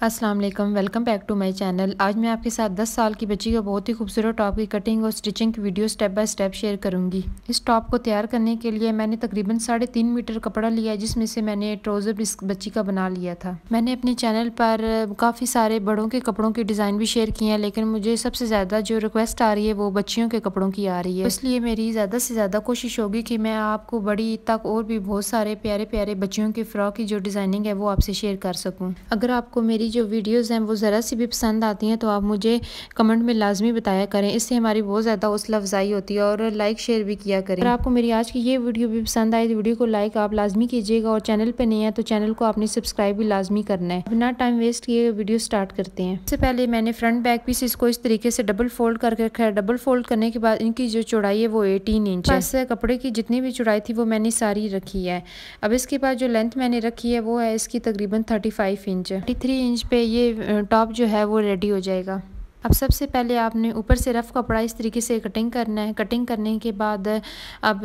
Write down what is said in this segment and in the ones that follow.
अस्सलाम वालेकुम, welcome back to my channel. आज मैं आपके साथ 10 साल की बच्ची का बहुत ही खूबसूरत टॉप की कटिंग और स्टिचिंग की video step by step share करूंगी। इस टॉप को तैयार करने के लिए मैंने तकरीबन 3.5 मीटर कपड़ा लिया है, जिसमें से मैंने ट्राउज़र इस बच्ची का बना लिया था। मैंने अपने चैनल पर काफ़ी सारे बड़ों के कपड़ों के डिज़ाइन भी शेयर किए हैं, लेकिन मुझे सबसे ज़्यादा जो रिक्वेस्ट आ रही है वो बच्चियों के कपड़ों की आ रही है। इसलिए मेरी ज़्यादा से ज़्यादा कोशिश होगी कि मैं आपको बड़ी ईद तक और भी बहुत सारे प्यारे प्यारे बच्चियों के फ्रॉक की जो डिज़ाइनिंग है वो आपसे शेयर कर सकूँ। अगर आपको मेरी जो वीडियोज़ हैं वो ज़रा सी भी पसंद आती हैं तो आप मुझे कमेंट में लाजमी बताया करें, इससे हमारी बहुत ज़्यादा हौसला अफजाई होती है। और लाइक शेयर भी किया करें। अगर आपको मेरी आज की ये वीडियो भी पसंद आए तो वीडियो को लाइक आप लाजमी कीजिएगा, और चैनल पे नहीं है तो चैनल को आपने सब्सक्राइब भी लाजमी करना है। बिना टाइम वेस्ट किए वीडियो स्टार्ट करते हैं। सबसे पहले मैंने फ्रंट बैक पीसेस को इस तरीके से डबल फोल्ड करके रखा है। डबल फोल्ड करने के बाद इनकी जो चौड़ाई है वो 18 इंच है। बस कपड़े की जितनी भी चौड़ाई थी वो मैंने सारी रखी है। अब इसके बाद जो लेंथ मैंने रखी है वो है इसकी तकरीबन 35 इंच। 33 इंच पे ये टॉप जो है वो रेडी हो जाएगा। अब सबसे पहले आपने ऊपर से रफ़ कपड़ा इस तरीके से कटिंग करना है। कटिंग करने के बाद अब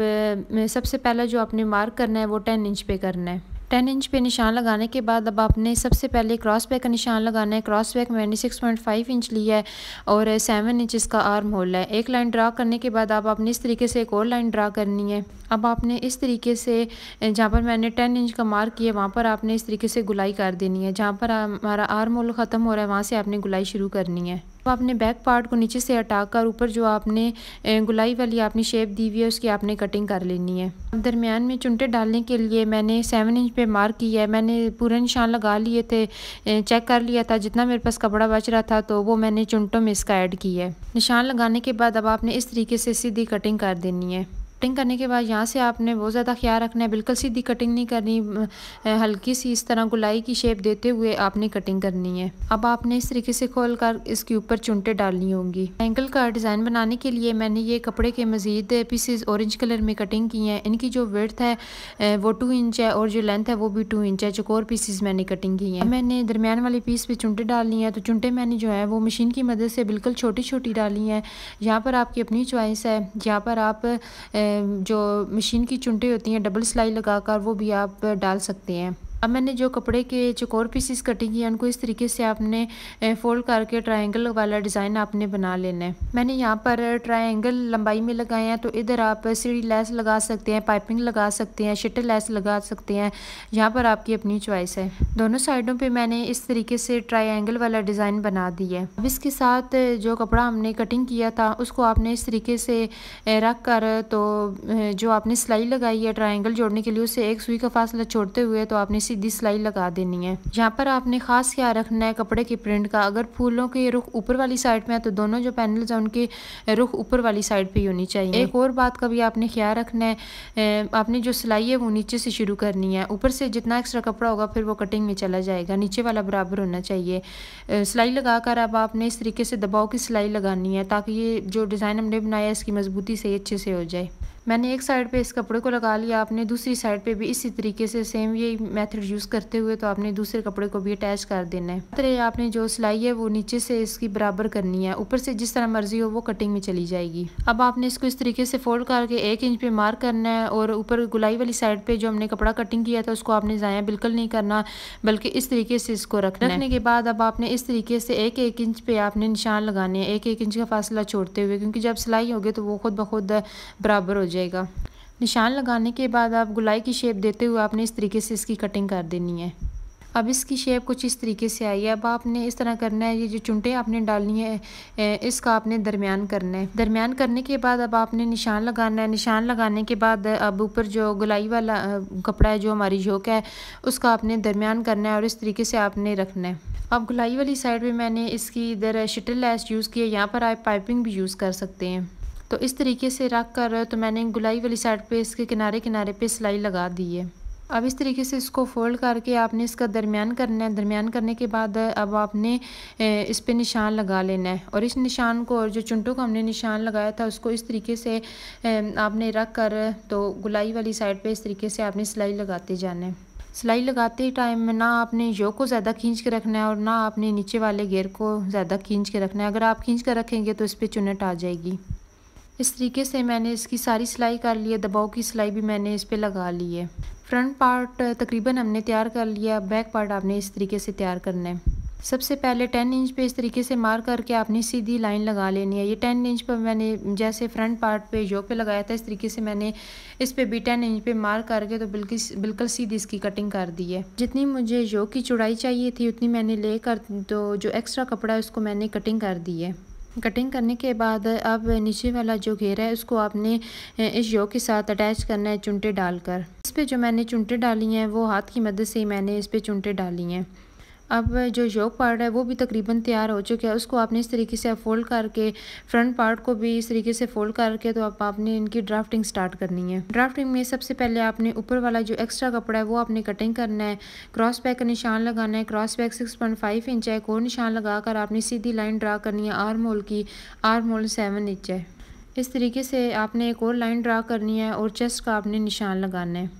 सबसे पहला जो आपने मार्क करना है वो 10 इंच पे करना है। 10 इंच पे निशान लगाने के बाद अब आपने सबसे पहले क्रॉस बैक का निशान लगाना है। क्रॉस बैक मैंने 6.5 इंच लिया है और 7 इंच इसका आर्म होल है। एक लाइन ड्रा करने के बाद अब आपने इस तरीके से एक और लाइन ड्रा करनी है। अब आपने इस तरीके से जहाँ पर मैंने 10 इंच का मार्क किया वहाँ पर आपने इस तरीके से गुलाई कर देनी है। जहाँ पर हमारा आर्म होल ख़त्म हो रहा है वहाँ से आपने गुलाई शुरू करनी है। अब आपने बैक पार्ट को नीचे से हटाकर ऊपर जो आपने गुलाई वाली आपने शेप दी हुई है उसकी आपने कटिंग कर लेनी है। अब दरमियान में चुनटे डालने के लिए मैंने 7 इंच पे मार्क किया है। मैंने पूरे निशान लगा लिए थे, चेक कर लिया था जितना मेरे पास कपड़ा बच रहा था तो वो मैंने चुनटों में इसका ऐड किया है। निशान लगाने के बाद अब आपने इस तरीके से सीधी कटिंग कर देनी है। कटिंग करने के बाद यहाँ से आपने बहुत ज़्यादा ख्याल रखना है, बिल्कुल सीधी कटिंग नहीं करनी, हल्की सी इस तरह गुलाई की शेप देते हुए आपने कटिंग करनी है। अब आपने इस तरीके से खोल कर इसके ऊपर चुनटे डालनी होंगी। एंकल का डिज़ाइन बनाने के लिए मैंने ये कपड़े के मज़ीद पीसेस ऑरेंज कलर में कटिंग की हैं। इनकी जो विड्थ है वो 2 इंच है और जो लेंथ है वो भी 2 इंच है। चौकोर पीसेस मैंने कटिंग की हैं। मैंने दरमियान वाले पीस पे चुनटे डालनी है, तो चुनटे मैंने जो है वो मशीन की मदद से बिल्कुल छोटी छोटी डाली हैं। यहाँ पर आपकी अपनी चॉइस है। यहाँ पर आप जो मशीन की चुनटे होती हैं डबल सिलाई लगाकर वो भी आप डाल सकते हैं। अब मैंने जो कपड़े के चौकोर पीसेस कटिंग किए उनको इस तरीके से आपने फोल्ड करके ट्रायंगल वाला डिज़ाइन आपने बना लेना है। मैंने यहाँ पर ट्रायंगल लंबाई में लगाए हैं, तो इधर आप सीढ़ी लेस लगा सकते हैं, पाइपिंग लगा सकते हैं, शटर लेस लगा सकते हैं। यहाँ पर आपकी अपनी चॉइस है। दोनों साइडों पे मैंने इस तरीके से ट्रायंगल वाला डिज़ाइन बना दिया है। अब इसके साथ जो कपड़ा हमने कटिंग किया था उसको आपने इस तरीके से रख कर तो जो आपने सिलाई लगाई है ट्रायंगल जोड़ने के लिए उससे एक सुई का फासला छोड़ते हुए तो आपने सीधी सिलाई लगा देनी है। यहाँ पर आपने खास ख्याल रखना है कपड़े के प्रिंट का। अगर फूलों के रुख ऊपर वाली साइड में है तो दोनों जो पैनल्स हैं उनके रुख ऊपर वाली साइड पे ही होनी चाहिए। एक और बात का भी आपने ख्याल रखना है, आपने जो सिलाई है वो नीचे से शुरू करनी है। ऊपर से जितना एक्स्ट्रा कपड़ा होगा फिर वो कटिंग में चला जाएगा, नीचे वाला बराबर होना चाहिए। सिलाई लगाकर अब आपने इस तरीके से दबाव की सिलाई लगानी है ताकि ये जो डिज़ाइन हमने बनाया है इसकी मजबूती से अच्छे से हो जाए। मैंने एक साइड पे इस कपड़े को लगा लिया, आपने दूसरी साइड पे भी इसी तरीके से सेम यही मेथड यूज़ करते हुए तो आपने दूसरे कपड़े को भी अटैच कर देना है। तरह आपने जो सिलाई है वो नीचे से इसकी बराबर करनी है, ऊपर से जिस तरह मर्जी हो वो कटिंग में चली जाएगी। अब आपने इसको इस तरीके से फोल्ड करके 1 इंच पे मार्क करना है, और ऊपर गुलाई वाली साइड पे जो हमने कपड़ा कटिंग किया था उसको आपने ज़ाया बिल्कुल नहीं करना, बल्कि इस तरीके से इसको रखने के बाद अब आपने इस तरीके से 1-1 इंच पे आपने निशान लगाने हैं, 1-1 इंच का फासला छोड़ते हुए, क्योंकि जब सिलाई होगी तो वो खुद ब खुद बराबर हो जाएगा। निशान लगाने के बाद आप गुलाई की शेप देते हुए आपने इस तरीके से इसकी कटिंग कर देनी है। अब इसकी शेप कुछ इस तरीके से आई है। अब आपने इस तरह करना है, ये जो चुनटे आपने डालनी है इसका आपने दरमियान करना है। दरमियान करने के बाद अब आपने निशान लगाना है। निशान लगाने के बाद अब ऊपर जो गुलाई वाला कपड़ा है जो हमारी योक है उसका आपने दरमियान करना है और इस तरीके से आपने रखना है। अब गुलाई वाली साइड में मैंने इसकी इधर शटर लेस यूज़ किया, यहाँ पर आप पाइपिंग भी यूज़ कर सकते हैं। तो इस तरीके से रख कर तो मैंने गुलाई वाली साइड पे इसके किनारे किनारे पे सिलाई लगा दी है। अब इस तरीके से इसको फोल्ड करके आपने इसका दरमियान करना है। दरमियान करने के बाद अब आपने इस पे निशान लगा लेना है, और इस निशान को और जो चुनटों को हमने निशान लगाया था उसको इस तरीके से आपने रख कर तो गुलाई वाली साइड पे इस तरीके से आपने सिलाई लगाते जाना है। सिलाई लगाते टाइम में ना आपने योक को ज़्यादा खींच के रखना है और ना आपने नीचे वाले घेर को ज़्यादा खींच के रखना है। अगर आप खींच कर रखेंगे तो इस पर चुनट आ जाएगी। इस तरीके से मैंने इसकी सारी सिलाई कर ली है। दबाव की सिलाई भी मैंने इस पे लगा ली है। फ्रंट पार्ट तकरीबन हमने तैयार कर लिया, बैक पार्ट आपने इस तरीके से तैयार करना है। सबसे पहले 10 इंच पे इस तरीके से मार्क करके आपने सीधी लाइन लगा लेनी है। ये 10 इंच पर मैंने जैसे फ्रंट पार्ट पे योक पे लगाया था, इस तरीके से मैंने इस पे भी 10 इंच पे मार्क करके तो बिल्कुल सीधी इसकी कटिंग कर दी है। जितनी मुझे योक की चौड़ाई चाहिए थी उतनी मैंने लेकर तो जो एक्स्ट्रा कपड़ा है उसको मैंने कटिंग कर दी है। कटिंग करने के बाद अब नीचे वाला जो घेरा है उसको आपने इस योक के साथ अटैच करना है चुनटे डालकर। इस पे जो मैंने चुनटे डाली हैं वो हाथ की मदद से ही मैंने इस पे चुनटे डाली हैं। अब जो योक पार्ट है वो भी तकरीबन तैयार हो चुका है। उसको आपने इस तरीके से फोल्ड करके फ्रंट पार्ट को भी इस तरीके से फोल्ड करके तो अब आपने इनकी ड्राफ्टिंग स्टार्ट करनी है। ड्राफ्टिंग में सबसे पहले आपने ऊपर वाला जो एक्स्ट्रा कपड़ा है वो आपने कटिंग करना है। क्रॉस बैक का निशान लगाना है। क्रॉस बैक 6.5 इंच है। एक और निशान लगाकर आपने सीधी लाइन ड्रा करनी है आर्म होल की। आर्म होल 7 इंच है। इस तरीके से आपने एक और लाइन ड्रा करनी है और चेस्ट का आपने निशान लगाना है।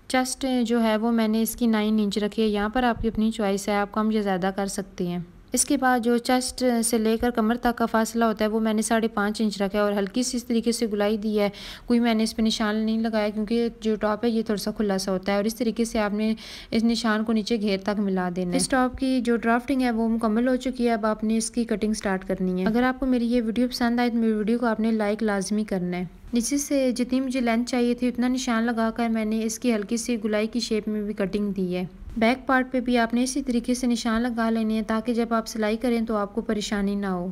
चेस्ट जो है वो मैंने इसकी 9 इंच रखी है। यहाँ पर आपकी अपनी चॉइस है, आप कम या ज़्यादा कर सकते हैं। इसके बाद जो चेस्ट से लेकर कमर तक का फासला होता है वो मैंने 5.5 इंच रखा है और हल्की सी इस तरीके से गुलाई दी है। कोई मैंने इस पर निशान नहीं लगाया क्योंकि जो टॉप है ये थोड़ा सा खुला सा होता है और इस तरीके से आपने इस निशान को नीचे घेर तक मिला देना है। इस टॉप की जो ड्राफ्टिंग है वो मुकम्मल हो चुकी है। अब आपने इसकी कटिंग स्टार्ट करनी है। अगर आपको मेरी ये वीडियो पसंद आए तो मेरी वीडियो को आपने लाइक लाजमी करना है। नीचे से जितनी मुझे लेंथ चाहिए थी उतना निशान लगाकर मैंने इसकी हल्की सी गुलाई की शेप में भी कटिंग दी है। बैक पार्ट पे भी आपने इसी तरीके से निशान लगा लेने हैं ताकि जब आप सिलाई करें तो आपको परेशानी ना हो।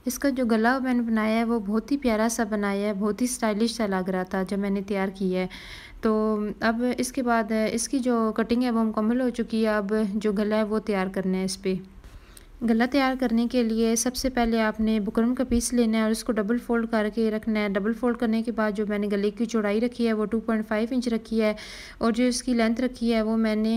इसका जो गला मैंने बनाया है वो बहुत ही प्यारा सा बनाया है, बहुत ही स्टाइलिश सा लग रहा था जब मैंने तैयार किया है। तो अब इसके बाद इसकी जो कटिंग है वो मुकम्मल हो चुकी है। अब जो गला है वो तैयार करना है। इस पर गला तैयार करने के लिए सबसे पहले आपने बुकरम का पीस लेना है और उसको डबल फोल्ड करके रखना है। डबल फोल्ड करने के बाद जो मैंने गले की चौड़ाई रखी है वो 2.5 इंच रखी है और जो इसकी लेंथ रखी है वो मैंने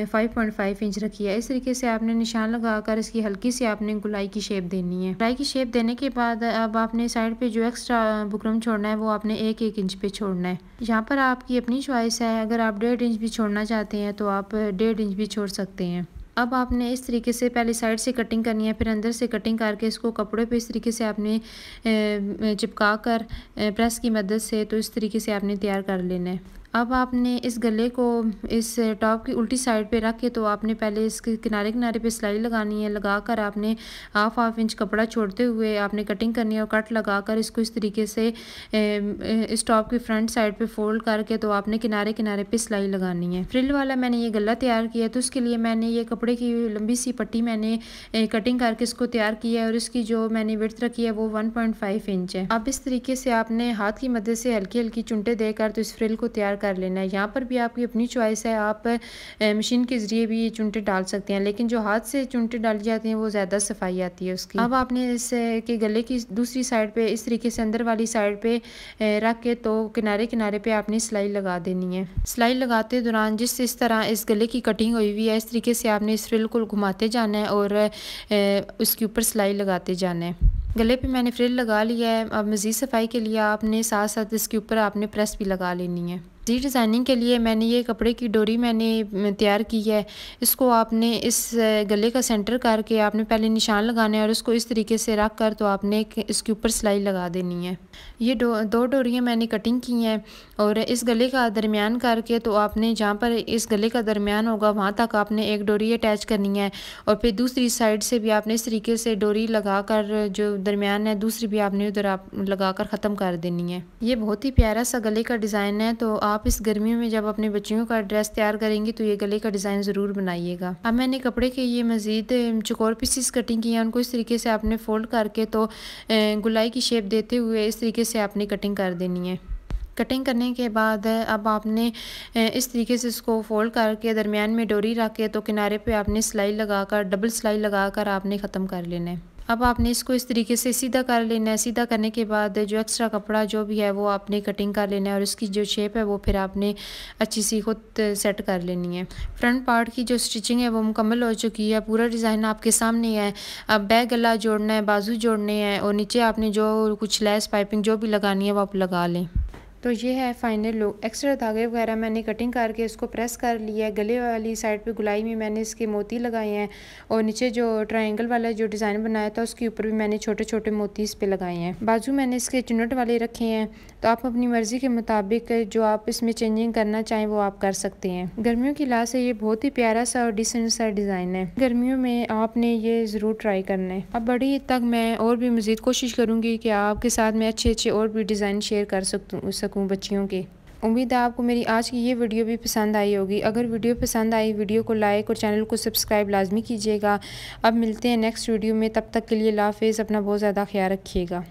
5.5 इंच रखी है। इस तरीके से आपने निशान लगाकर इसकी हल्की सी आपने गुलाई की शेप देनी है। गुलाई की शेप देने के बाद अब आपने साइड पे जो एक्स्ट्रा बुकरम छोड़ना है वो आपने 1-1 इंच पे छोड़ना है। यहाँ पर आपकी अपनी चॉइस है, अगर आप 1.5 इंच भी छोड़ना चाहते हैं तो आप 1.5 इंच भी छोड़ सकते हैं। अब आपने इस तरीके से पहले साइड से कटिंग करनी है, फिर अंदर से कटिंग करके इसको कपड़े पे इस तरीके से आपने चिपका कर प्रेस की मदद से तो इस तरीके से आपने तैयार कर लेना है। अब आपने इस गले को इस टॉप की उल्टी साइड पे रख के तो आपने पहले इसके किनारे किनारे पे सिलाई लगानी है। लगाकर आपने हाफ इंच कपड़ा छोड़ते हुए आपने कटिंग करनी है और कट लगाकर इसको इस तरीके से इस टॉप की फ्रंट साइड पे फोल्ड करके तो आपने किनारे किनारे पे सिलाई लगानी है। फ्रिल वाला मैंने ये गला तैयार किया तो उसके लिए मैंने ये कपड़े की लंबी सी पट्टी मैंने कटिंग करके इसको तैयार किया है और इसकी जो मैंने विड्थ रखी है वो 1.5 इंच है। अब इस तरीके से आपने हाथ की मदद से हल्की हल्की चुनटे देकर तो इस फ्रिल को तैयार कर लेना है। यहाँ पर भी आपकी अपनी चॉइस है, आप मशीन के ज़रिए भी ये चुनटे डाल सकते हैं, लेकिन जो हाथ से चुनटे डाली जाती हैं वो ज़्यादा सफाई आती है उसकी। अब आपने इस के गले की दूसरी साइड पे इस तरीके से अंदर वाली साइड पे रख के तो किनारे किनारे पे आपने सिलाई लगा देनी है। सिलाई लगाते दौरान इस तरह इस गले की कटिंग हुई हुई है इस तरीके से आपने इस फ्रिल को घुमाते जाना है और उसके ऊपर सिलाई लगाते जाना है। गले पे मैंने फ्रिल लगा लिया है। अब मज़ीद सफाई के लिए आपने साथ साथ इसके ऊपर आपने प्रेस भी लगा लेनी है। जी डिज़ाइनिंग के लिए मैंने ये कपड़े की डोरी मैंने तैयार की है। इसको आपने इस गले का सेंटर करके आपने पहले निशान लगाना है और उसको इस तरीके से रख कर तो आपने इसके ऊपर सिलाई लगा देनी है। ये दो डोरियाँ मैंने कटिंग की हैं और इस गले का दरमियान करके तो आपने जहाँ पर इस गले का दरमियान होगा वहाँ तक आपने एक डोरी अटैच करनी है और फिर दूसरी साइड से भी आपने इस तरीके से डोरी लगा कर जो दरमियान है दूसरी भी आपने उधर आप लगा कर ख़त्म कर देनी है। ये बहुत ही प्यारा सा गले का डिज़ाइन है, तो आप इस गर्मियों में जब अपने बच्चियों का ड्रेस तैयार करेंगे तो ये गले का डिज़ाइन ज़रूर बनाइएगा। अब मैंने कपड़े के ये मज़ीद चौकोर पीसेस कटिंग किए हैं, उनको इस तरीके से आपने फ़ोल्ड करके तो गुलाई की शेप देते हुए इस तरीके से आपने कटिंग कर देनी है। कटिंग करने के बाद अब आपने इस तरीके से इसको फोल्ड करके दरमियान में डोरी रख के तो किनारे पे आपने सिलाई लगाकर डबल सिलाई लगाकर आपने ख़त्म कर लेना है। अब आपने इसको इस तरीके से सीधा कर लेना है। सीधा करने के बाद जो एक्स्ट्रा कपड़ा जो भी है वो आपने कटिंग कर लेना है और इसकी जो शेप है वो फिर आपने अच्छी सी खुद सेट कर लेनी है। फ्रंट पार्ट की जो स्टिचिंग है वो मुकम्मल हो चुकी है। पूरा डिज़ाइन आपके सामने है। अब बैक गला जोड़ना है, बाजू जोड़ने हैं और नीचे आपने जो कुछ लेस पाइपिंग जो भी लगानी है वो आप लगा लें। तो ये है फाइनल लुक। एक्स्ट्रा धागे वगैरह मैंने कटिंग करके इसको प्रेस कर लिया है। गले वाली साइड पे गुलाई में मैंने इसके मोती लगाए हैं और नीचे जो ट्रायंगल वाला जो डिज़ाइन बनाया था उसके ऊपर भी मैंने छोटे छोटे मोती इस पे लगाए हैं। बाजू मैंने इसके चुन्नट वाले रखे हैं, तो आप अपनी मर्ज़ी के मुताबिक जो आप इसमें चेंजिंग करना चाहें वो आप कर सकते हैं। गर्मियों की लिहाज से ये बहुत ही प्यारा सा और डिसेंट सा डिज़ाइन है। गर्मियों में आपने ये ज़रूर ट्राई करना है। अब बड़ी ईद तक मैं और भी मज़ीद कोशिश करूँगी कि आपके साथ मैं अच्छे अच्छे और भी डिज़ाइन शेयर कर सकूँ बच्चियों के। उम्मीद है आपको मेरी आज की ये वीडियो भी पसंद आई होगी। अगर वीडियो पसंद आई, वीडियो को लाइक और चैनल को सब्सक्राइब लाजमी कीजिएगा। अब मिलते हैं नेक्स्ट वीडियो में, तब तक के लिए अल्लाह हाफ़िज़। अपना बहुत ज़्यादा ख्याल रखिएगा।